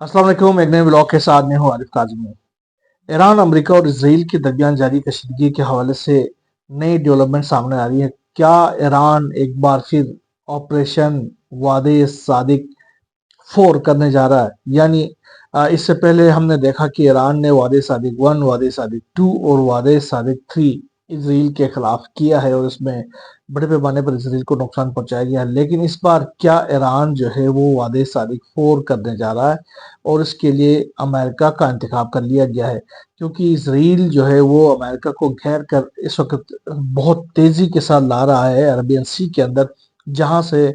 अस्सलाम वालेकुम। एक नए ब्लॉग के साथ मैं हूँ आरिफ काज़मी। ईरान, अमेरिका और इसराइल के दरमियान जारी कशीदगी के हवाले से नई डेवलपमेंट सामने आ रही है। क्या ईरान एक बार फिर ऑपरेशन वादे सादिक 4 करने जा रहा है? यानी इससे पहले हमने देखा कि ईरान ने वादे सादिक 1, वादे सादिक 2 और वादे सादिक 3 इसराइल के खिलाफ किया है और इसमें बड़े पैमाने पर इसराइल को नुकसान पहुंचाया गया है। लेकिन इस बार क्या ईरान जो है वो वादे सादिक 4 करने जा रहा है और इसके लिए अमेरिका का इंतखाब कर लिया गया है, क्योंकि इसराइल जो है वो अमेरिका को घेर कर इस वक्त बहुत तेजी के साथ ला रहा है अरबियन सी के अंदर, जहां से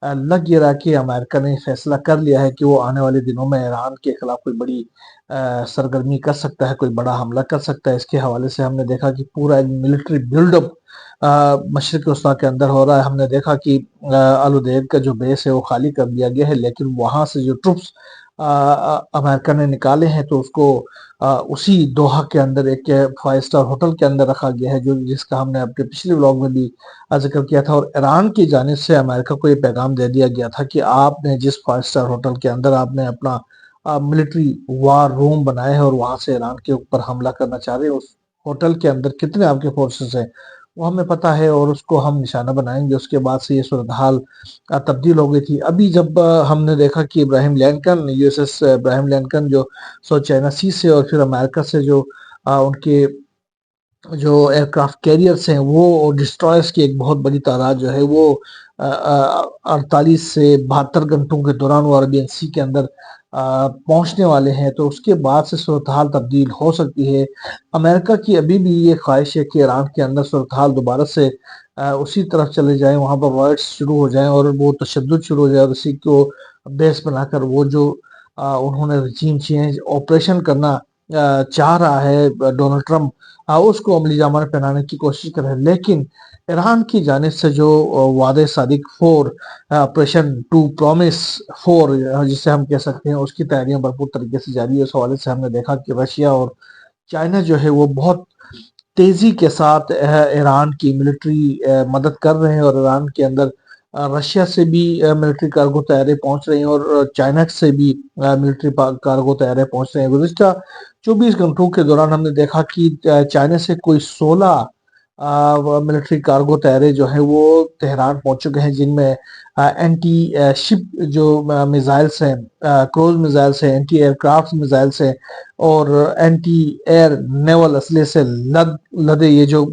लग ये रहा कि अमेरिका ने फैसला कर लिया है कि वो आने वाले दिनों में ईरान के खिलाफ कोई बड़ी सरगर्मी कर सकता है, कोई बड़ा हमला कर सकता है। इसके हवाले से हमने देखा कि पूरा एक मिलिट्री बिल्डअप मशरक़ वस्ता के अंदर हो रहा है। हमने देखा कि अल उदेद का जो बेस है वो खाली कर दिया गया है, लेकिन वहां से जो ट्रुप्स अमेरिका ने निकाले हैं तो उसको उसी दोहा के अंदर एक 5 स्टार होटल के अंदर रखा गया है, जो जिसका हमने अपने पिछले व्लॉग में भी जिक्र किया था। और ईरान की जानिब से अमेरिका को ये पैगाम दे दिया गया था कि आपने जिस 5 स्टार होटल के अंदर आपने अपना मिलिट्री वार रूम बनाया है और वहां से ईरान के ऊपर हमला करना चाह रहे हैं, उस होटल के अंदर कितने आपके फोर्सेस हैं वो हमें पता है और उसको हम निशाना बनाएंगे। उसके बाद से ये सूरत हाल तब्दील हो गई थी। अभी जब हमने देखा कि इब्राहिम लैंकन, यूएसएस इब्राहिम लैंकन जो चाइना सी से और फिर अमेरिका से जो उनके जो एयरक्राफ्ट कैरियर्स हैं वो डिस्ट्रॉयर्स की एक बहुत बड़ी तादाद जो है वो 48 से 72 घंटों के दौरान वो अरबियन सी के अंदर पहुंचने वाले हैं, तो उसके बाद से सूरत हाल तब्दील हो सकती है। अमेरिका की अभी भी ये ख्वाहिश है कि ईरान के अंदर सूरत हाल दोबारा से उसी तरफ चले जाएं, वहां पर रॉयट्स शुरू हो जाएं और वो तशद्दुद शुरू हो जाए और उसी को बेस बनाकर वो जो उन्होंने रजीम चेंज ऑपरेशन करना चाह रहा है डोनाल्ड ट्रंप, उसको अमली जामा पहनाने की कोशिश कर रहे हैं। लेकिन ईरान की जानिब से जो वादे सादिक 4, ऑपरेशन टू प्रॉमिस 4 जिसे हम कह सकते हैं, उसकी तैयारियां भरपूर तरीके से जारी है। उस हवाले से हमने देखा कि रशिया और चाइना जो है वो बहुत तेजी के साथ ईरान की मिलिट्री मदद कर रहे हैं और ईरान के अंदर रशिया से भी मिलिट्री कार्गो तैयारे पहुंच रही हैं और चाइना से भी मिलिट्री कार्गो तैयारे पहुंच रहे हैं। गुज़िश्ता 24 घंटों के दौरान हमने देखा कि चाइना से कोई 16 मिलिट्री कार्गो तैयारे जो है वो तेहरान पहुंच चुके हैं, जिनमें एंटी शिप जो मिसाइल्स हैं, क्रूज मिसाइल्स हैं, एंटी एयरक्राफ्ट मिसाइल्स हैं और एंटी एयर नेवल असले से लदे ये जो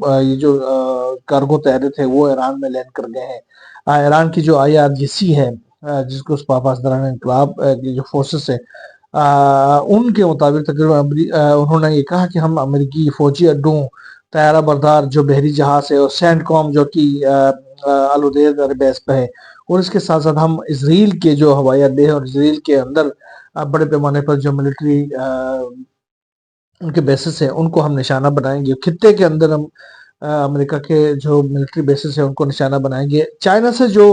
कार्गो तैयारे थे वो ईरान में लैंड कर गए हैं। ईरान की जो IRGC है, जिसको पासदारान इनकलाब की जो फोर्सेस है, उनके मुताबिक तकरीबन उन्होंने ये कहा कि हम अमेरिकी फौजी अड्डों, तैयारा बरदार जो बहरी जहाज है और सैंडकॉम जो कि अल उदेद एयरबेस पे है, और इसके साथ साथ हम इसराइल के जो हवाई अड्डे हैं और इसराइल के अंदर बड़े पैमाने पर जो मिलिट्री उनके बेसिस है उनको हम निशाना बनाएंगे। खित्ते के अंदर हम अमेरिका के जो मिलिट्री बेसिस है उनको निशाना बनाएंगे। चाइना से जो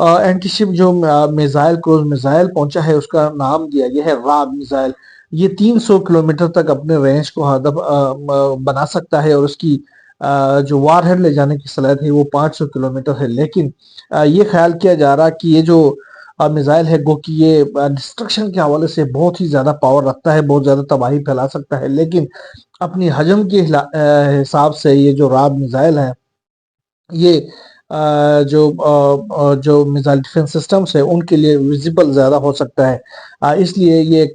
एंटी शिप जो मिसाइल, क्रूज मिसाइल पहुंचा है, उसका नाम दिया गया है राग मिसाइल। ये 300 किलोमीटर तक अपने रेंज को हदफ बना सकता है और उसकी जो वार हेड ले जाने की सलाहियत है वो 500 किलोमीटर है। लेकिन ये ख्याल किया जा रहा कि ये जो मिसाइल है गो कि ये डिस्ट्रक्शन के हवाले से बहुत ही ज्यादा पावर रखता है, बहुत ज्यादा तबाही फैला सकता है, लेकिन अपनी हजम के हिसाब से ये जो राब मिसाइल है ये जो मिसाइल डिफेंस सिस्टम्स है उनके लिए विजिबल ज्यादा हो सकता है। इसलिए ये एक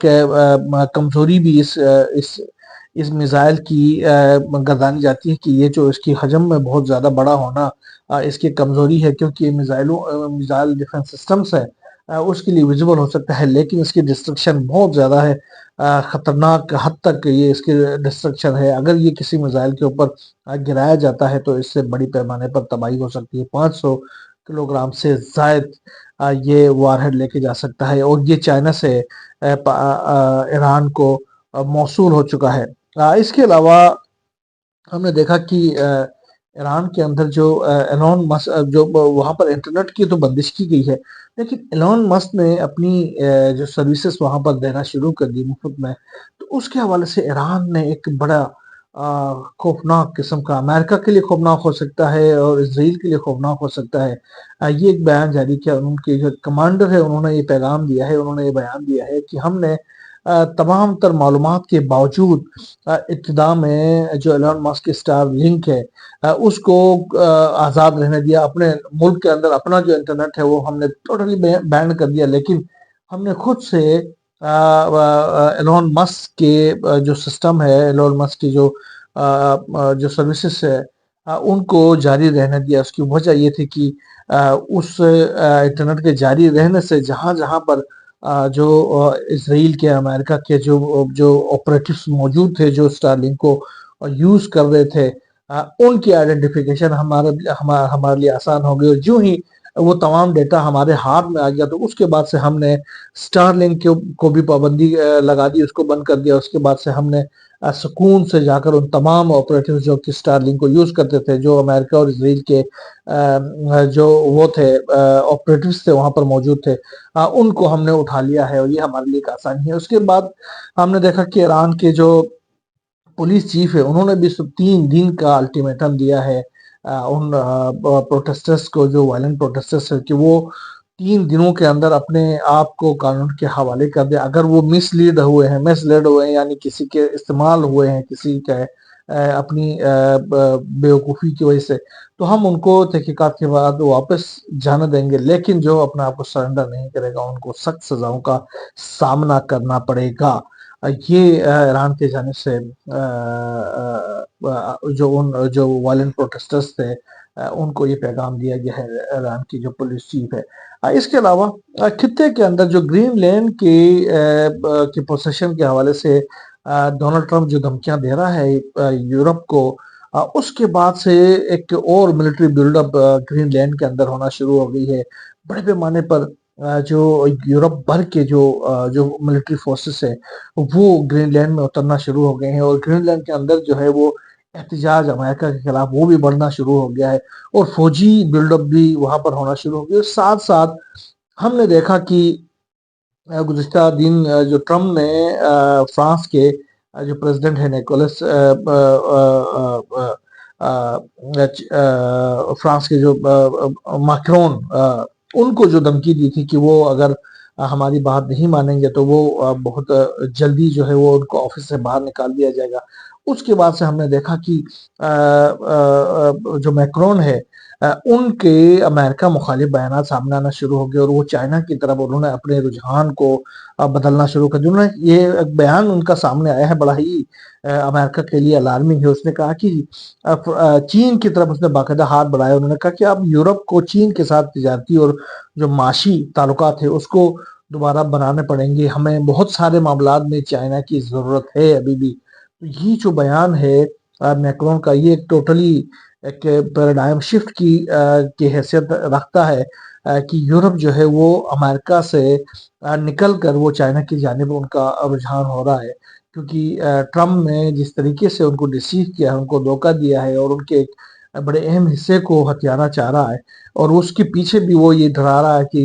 कमजोरी भी इस मिसाइल की गर्दानी जाती है कि ये जो इसकी हजम में बहुत ज्यादा बड़ा होना इसकी कमजोरी है, क्योंकि मिसाइल डिफेंस सिस्टम्स है उसके लिए विजिबल हो सकता है, लेकिन इसकी डिस्ट्रक्शन बहुत ज्यादा है। खतरनाक हद तक ये इसकी डिस्ट्रक्शन है। अगर ये किसी मिसाइल के ऊपर गिराया जाता है तो इससे बड़ी पैमाने पर तबाही हो सकती है। 500 किलोग्राम से जायद ये वारहेड लेके जा सकता है और ये चाइना से ईरान को मौसूल हो चुका है। इसके अलावा हमने देखा कि ईरान के अंदर जो एलोन मस्क, जो वहां पर इंटरनेट की तो बंदिश की गई है, लेकिन एलोन मस्क ने अपनी जो सर्विसेज वहां पर देना शुरू कर दी मुफ्त में, तो उसके हवाले से ईरान ने एक बड़ा خوفناک قسم کا، امریکہ کے لیے خوفناک ہو سکتا ہے اور اسرائیل کے لیے خوفناک ہو سکتا ہے۔ یہ ایک بیان جاری کیا، ان کے جو کمانڈر ہے انہوں نے یہ پیغام دیا ہے، انہوں نے یہ بیان دیا ہے کہ ہم نے تمام تر معلومات کے باوجود ابتدا میں جو ایلون مسک کی سٹار لنک ہے اس کو آزاد رہنے دیا، اپنے ملک کے اندر اپنا جو انٹرنیٹ ہے وہ ہم نے ٹوٹلی بینڈ کر دیا، لیکن ہم نے خود سے ایلون مسک کے جو سسٹم ہے، ایلون مسک کی جو سروسز ہے ان کو جاری رہنے دیا۔ اس کی وجہ یہ تھی کہ اس انٹرنیٹ کے جاری رہنے سے جہاں جہاں پر جو اسرائیل کے، امریکہ کے جو آپریٹرز موجود تھے جو سٹار لنک کو یوز کر رہے تھے، ان کی آئیڈینٹیفیکیشن ہمارے لیے آسان ہو گئی، اور جو ہی وہ تمام ڈیٹا ہمارے ہاتھ میں آ گیا تو اس کے بعد سے ہم نے سٹار لنک کو بھی پابندی لگا دی، اس کو بند کر دیا۔ اس کے بعد سے ہم نے سکون سے جا کر ان تمام آپریٹرز جو کہ سٹار لنک کو یوز کرتے تھے، جو امریکہ اور اسرائیل کے جو وہ تھے آپریٹرز تھے وہاں پر موجود تھے، ان کو ہم نے اٹھا لیا ہے، اور یہ ہمارے لیے ایک آسانی ہے۔ اس کے بعد ہم نے دیکھا کہ ایران کے جو پولیس چیف ہے انہوں نے بھی 3 دن کا الٹیمیٹم دیا ہے ان پروٹیسٹرز کو، جو وائلنٹ پروٹیسٹرز ہے، کہ وہ 3 دنوں کے اندر اپنے آپ کو قانون کے حوالے کر دیں۔ اگر وہ مس لیڈ ہوئے ہیں یعنی کسی کے استعمال ہوئے ہیں، کسی کے اپنی بیوقوفی کی وجہ سے، تو ہم ان کو تحقیقات کے بعد واپس جانے دیں گے، لیکن جو اپنے آپ کو سرنڈر نہیں کرے گا ان کو سخت سزاؤں کا سامنا کرنا پڑے گا۔ یہ ایران کی جانب سے جو وائلنٹ پروٹیسٹرز تھے ان کو یہ پیغام دیا گیا ہے، ایران کی جو پولیس چیف ہے۔ اس کے علاوہ خطے کے اندر جو گرین لینڈ کی پوزیشن کے حوالے سے ڈونلڈ ٹرمپ جو دھمکیاں دے رہا ہے یورپ کو، اس کے بعد سے ایک اور military build up Greenland کے اندر ہونا شروع ہو گئی ہے۔ بڑے پیمانے پر جو یورپ بھر کے جو ملٹری فورسز ہے وہ گرین لینڈ میں اترنا شروع ہو گئے ہیں، اور گرین لینڈ کے اندر جو ہے وہ احتجاج امریکہ کے خلاف وہ بھی بڑھنا شروع ہو گیا ہے، اور فوجی بلڈ اپ بھی وہاں پر ہونا شروع ہو گیا۔ ساتھ ساتھ ہم نے دیکھا کہ گزشتہ دن جو ٹرمپ نے فرانس کے جو پریزیڈنٹ ہے نیکولس فرانس کے جو ماکرون، ان کو جو دھمکی دی تھی کہ وہ اگر ہماری بات نہیں مانیں گے تو وہ بہت جلدی جو ہے وہ ان کو آفس سے باہر نکال دیا جائے گا۔ اس کے بعد سے ہم نے دیکھا کہ جو میکرون ہے ان کے امریکہ مخالف بیانات سامنے آنا شروع ہو گئے، اور وہ چائنا کی طرف انہوں نے اپنے رجحان کو بدلنا شروع کر دیا۔ یہ ایک بیان ان کا سامنے آیا ہے بڑا ہی امریکہ کے لیے الارمنگ ہے۔ اس نے کہا کہ چین کی طرف اس نے باقاعدہ ہاتھ بڑھایا، انہوں نے کہا کہ اب یورپ کو چین کے ساتھ تجارتی اور جو معاشی تعلقات ہے اس کو دوبارہ بنانے پڑیں گے، ہمیں بہت سارے معاملات میں چائنا کی ضرورت ہے ابھی بھی۔ تو یہ جو بیان ہے میکرون کا، یہ ٹوٹلی ایک پیراڈائم شفٹ کی حیثیت رکھتا ہے کہ یورپ جو ہے وہ امریکہ سے نکل کر وہ چائنا کی جانب ان کا رجحان ہو رہا ہے، کیونکہ ٹرمپ نے جس طریقے سے ان کو ڈیسیو کیا ہے، ان کو دھوکہ دیا ہے، اور ان کے ایک بڑے اہم حصے کو ہتھیانا چاہ رہا ہے، اور اس کے پیچھے بھی وہ یہ ڈرا رہا ہے کہ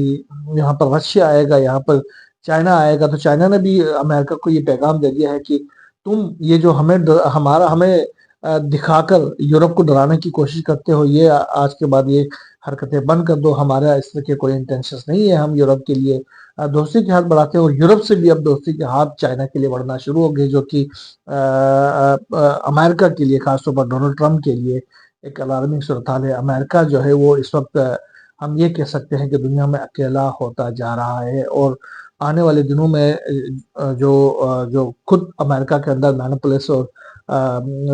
یہاں پر رشیا آئے گا، یہاں پر چائنا آئے گا، تو چائنا نے بھی امریکہ کو یہ پیغام دے دیا ہے کہ تم یہ جو ہمیں دکھا کر یورپ کو ڈرانے کی کوشش کرتے ہو، یہ آج کے بعد یہ حرکتیں بند کر دو، ہمارا اس طرح کے کوئی انٹینشنز نہیں ہے، ہم یورپ کے لیے دوستی کے ہاتھ بڑھاتے ہیں، اور یورپ سے بھی اب دوستی کے ہاتھ چائنا کے لیے بڑھنا شروع ہو گئے، جو کہ امریکہ کے لیے، خاص طور پر ڈونلڈ ٹرمپ کے لیے ایک الارمنگ صورتحال ہے۔ امریکہ جو ہے وہ اس وقت ہم یہ کہہ سکتے ہیں کہ دنیا میں اکیلا ہوتا جا رہا ہے، اور آنے والے دنوں میں جو خود امریکہ کے اندر مینوپولیس اور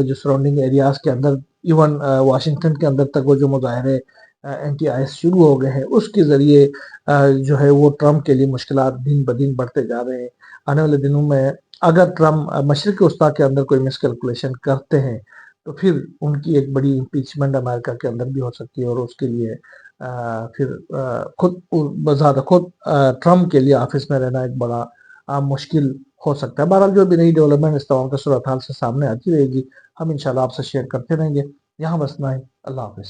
جو سراؤنڈنگ ایریاز کے اندر، ایون واشنگٹن کے اندر تک وہ جو مظاہرے اینٹی آئیس شروع ہو گئے ہیں، اس کے ذریعے جو ہے وہ ٹرمپ کے لیے مشکلات دن بدن بڑھتے جا رہے ہیں۔ آنے والے دنوں میں اگر ٹرمپ مشرق وسطیٰ کے اندر کوئی مس کیلکولیشن کرتے ہیں تو پھر ان کی ایک بڑی امپیچمنٹ امریکہ کے اندر بھی ہو سکتی ہے، اور اس کے لیے پھر خود بذات خود ٹرمپ کے لیے آفس میں رہنا ایک بڑا مشکل ہو سکتا ہے۔ بہرحال جو بھی نئی ڈیولپمنٹ اس تمام صورتحال سے سامنے آتی رہے گی، ہم انشاءاللہ آپ سے شیئر کرتے رہیں گے۔ یہاں بس اتنا ہی، اللہ حافظ۔